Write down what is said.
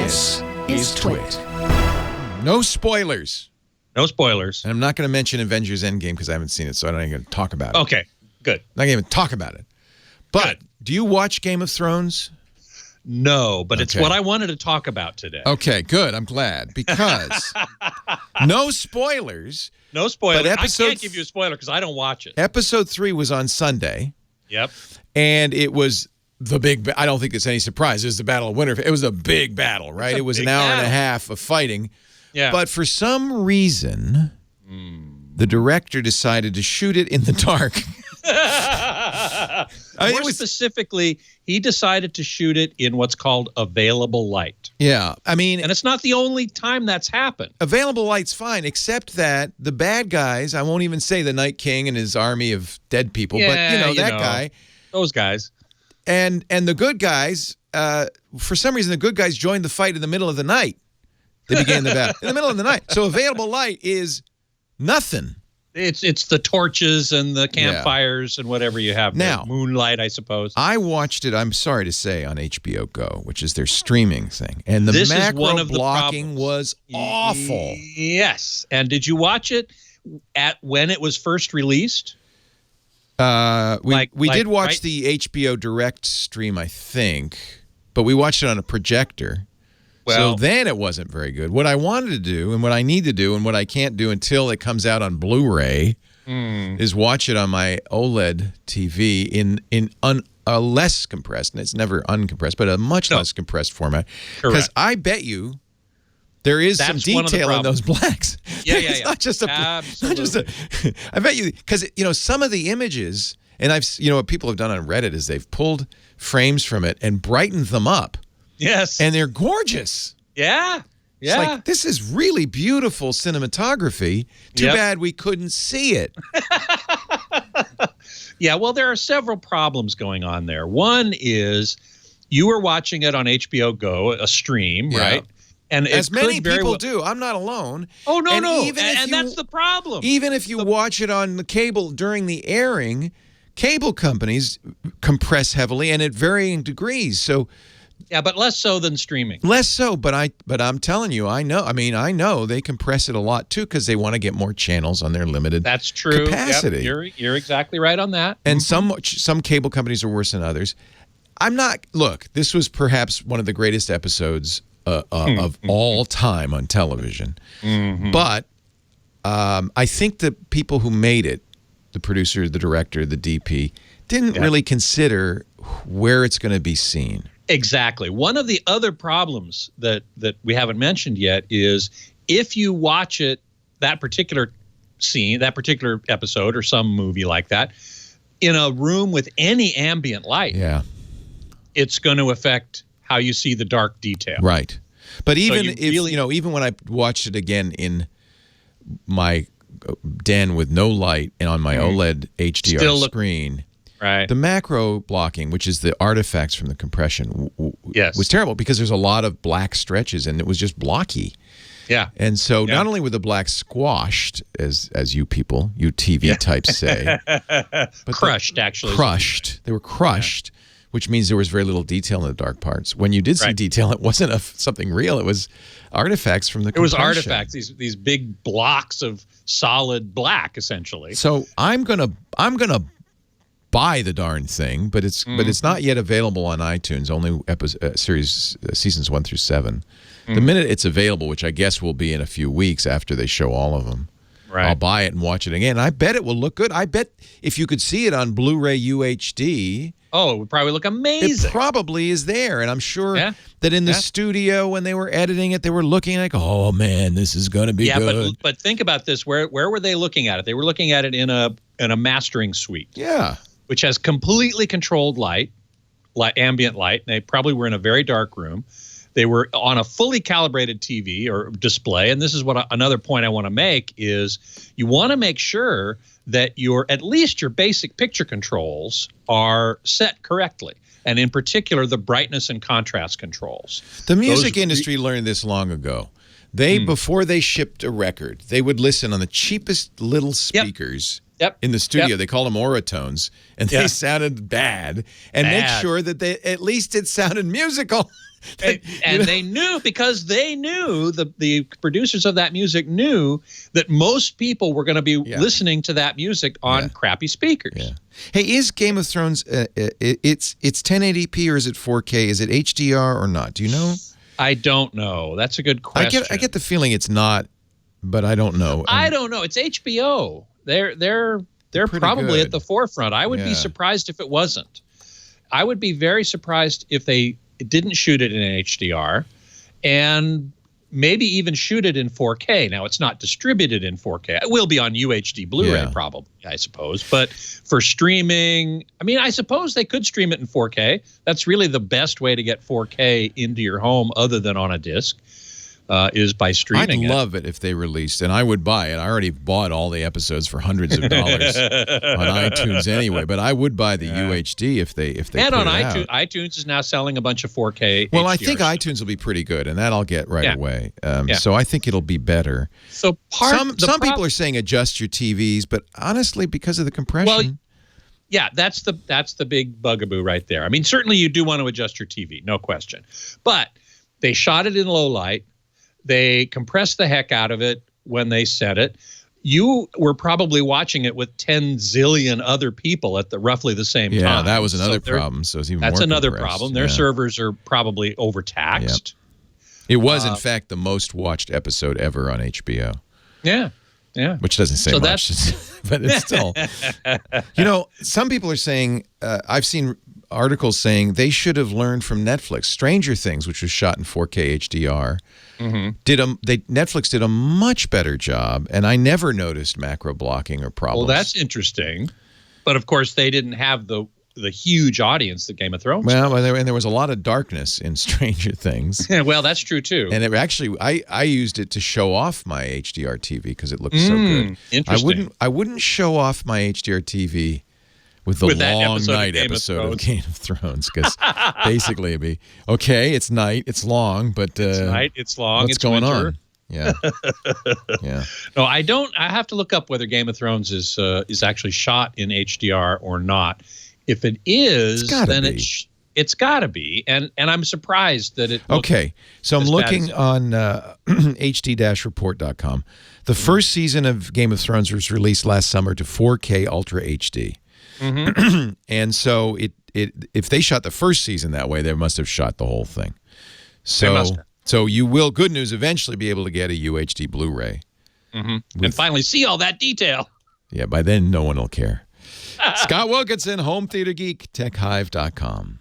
This is TWiT. No spoilers. No spoilers. And I'm not going to mention Avengers Endgame because I haven't seen it, so I'm not even going to talk about it. Okay, good. I'm not going to even talk about it. But do you watch Game of Thrones? No, but it's what I wanted to talk about today. Okay, good. I'm glad. Because no spoilers. No spoilers. But I can't give you a spoiler because I don't watch it. Episode 3 was on Sunday. Yep. And it was the big, I don't think it's any surprise, it was the Battle of Winterfell. It was a big battle, right? It was an hour and a half of fighting. Yeah. But for some reason, the director decided to shoot it in the dark. More specifically, he decided to shoot it in what's called available light. Yeah, I mean... And it's not the only time that's happened. Available light's fine, except that the bad guys, I won't even say the Night King and his army of dead people, but, that guy... Those guys. And the good guys, for some reason, the good guys joined the fight in the middle of the night. They began the battle in the middle of the night. So available light is nothing. It's the torches and the campfires and whatever you have. Now, moonlight, I suppose. I watched it, I'm sorry to say, on HBO Go, which is their streaming thing. And the macro blocking was awful. Yes. And did you watch it when it was first released? We did watch the HBO Direct stream, I think, but we watched it on a projector. Well, so then it wasn't very good. What I wanted to do and what I need to do and what I can't do until it comes out on Blu-ray is watch it on my OLED TV in a less compressed, and it's never uncompressed, but a much less compressed format. Because I bet you there is some detail in those blacks. Yeah, it's not just a, not just a. I bet you, because some of the images, and what people have done on Reddit is they've pulled frames from it and brightened them up. Yes. And they're gorgeous. Yeah. Yeah. It's like, this is really beautiful cinematography. Too bad we couldn't see it. Yeah, well, there are several problems going on there. One is you were watching it on HBO Go, a stream, right? And as many people do. I'm not alone. Oh, no, no. And that's the problem. Even if you watch it on the cable during the airing, cable companies compress heavily and at varying degrees. So... Yeah, but less so than streaming. Less so, but I'm telling you, I know they compress it a lot too because they want to get more channels on their limited capacity. Yep, you're exactly right on that. And some cable companies are worse than others. Look, this was perhaps one of the greatest episodes of all time on television. But I think the people who made it, the producer, the director, the DP, didn't really consider where it's going to be seen. Exactly. One of the other problems that we haven't mentioned yet is if you watch it, that particular scene, that particular episode or some movie like that, in a room with any ambient light, it's going to affect how you see the dark detail. Right. But even even when I watched it again in my den with no light and on my OLED HDR screen, the macro blocking, which is the artifacts from the compression, was terrible because there's a lot of black stretches and it was just blocky. Yeah. And so not only were the blacks squashed, as you people, you TV types say, but crushed, actually. Crushed. They were crushed, which means there was very little detail in the dark parts. When you did see detail, it wasn't something real. It was artifacts from the compression. It was artifacts, these big blocks of solid black, essentially. So I'm gonna buy the darn thing, but it's not yet available on iTunes. Only seasons 1 through 7. The minute it's available, which I guess will be in a few weeks after they show all of them, I'll buy it and watch it again. I bet it will look good. I bet if you could see it on Blu-ray UHD, it would probably look amazing. It probably is there, and I'm sure that in the studio when they were editing it, they were looking like, oh man, this is going to be good. But think about this: where were they looking at it? They were looking at it in a mastering suite. Yeah. Which has completely controlled light, ambient light. They probably were in a very dark room. They were on a fully calibrated TV or display. And this is what another point I want to make is you want to make sure that at least your basic picture controls are set correctly. And in particular, the brightness and contrast controls. The music industry learned this long ago. They, before they shipped a record, they would listen on the cheapest little speakers in the studio. They called them oratones, and they sounded bad. And make sure that at least it sounded musical. And they knew, because they knew, the producers of that music knew that most people were going to be listening to that music on crappy speakers. Yeah. Hey, is Game of Thrones, it's 1080p or is it 4K? Is it HDR or not? Do you know? I don't know. That's a good question. I get the feeling it's not, but I don't know. I don't know. It's HBO. They're probably at the forefront. I would be surprised if it wasn't. I would be very surprised if they didn't shoot it in HDR and maybe even shoot it in 4K. Now, it's not distributed in 4K. It will be on UHD Blu-ray probably, I suppose. But for streaming, I mean, I suppose they could stream it in 4K. That's really the best way to get 4K into your home other than on a disc. Is by streaming. I'd love it if they released, and I would buy it. I already bought all the episodes for hundreds of dollars on iTunes anyway, but I would buy the UHD if they and on iTunes. iTunes is now selling a bunch of 4K. Well, HDR I think stuff. iTunes will be pretty good, and that I'll get right away. So I think it'll be better. So some people are saying adjust your TVs, but honestly, because of the compression. Well, yeah, that's the big bugaboo right there. I mean, certainly you do want to adjust your TV, no question, but they shot it in low light. They compressed the heck out of it when they set it. You were probably watching it with 10 zillion other people at roughly the same time. Yeah, that was another problem. So it's even that's more another compressed. problem. Their servers are probably overtaxed. Yep. It was, in fact, the most watched episode ever on HBO. Yeah. Which doesn't say much, but it's still. You know, some people are saying, I've seen articles saying they should have learned from Netflix. Stranger Things, which was shot in 4K HDR, Netflix did a much better job, and I never noticed macro blocking or problems. Well, that's interesting, but of course they didn't have the huge audience that Game of Thrones. Well, and there was a lot of darkness in Stranger Things. Well, that's true too. And it actually, I used it to show off my HDR TV because it looked so good. Interesting. I wouldn't show off my HDR TV with the long night episode of Game of Thrones, because basically it'd be, okay, it's night, it's long, but it's night, it's long, what's going on? Yeah. No, I don't. I have to look up whether Game of Thrones is actually shot in HDR or not. If it is, then it's got to be. And I'm surprised that it. Okay, so I'm looking on hd-report.com. The first season of Game of Thrones was released last summer to 4K Ultra HD. And so if they shot the first season that way, they must have shot the whole thing. So you will, good news, eventually be able to get a UHD Blu-ray. And finally see all that detail. Yeah, by then no one will care. Scott Wilkinson, Home Theater Geek, TechHive.com.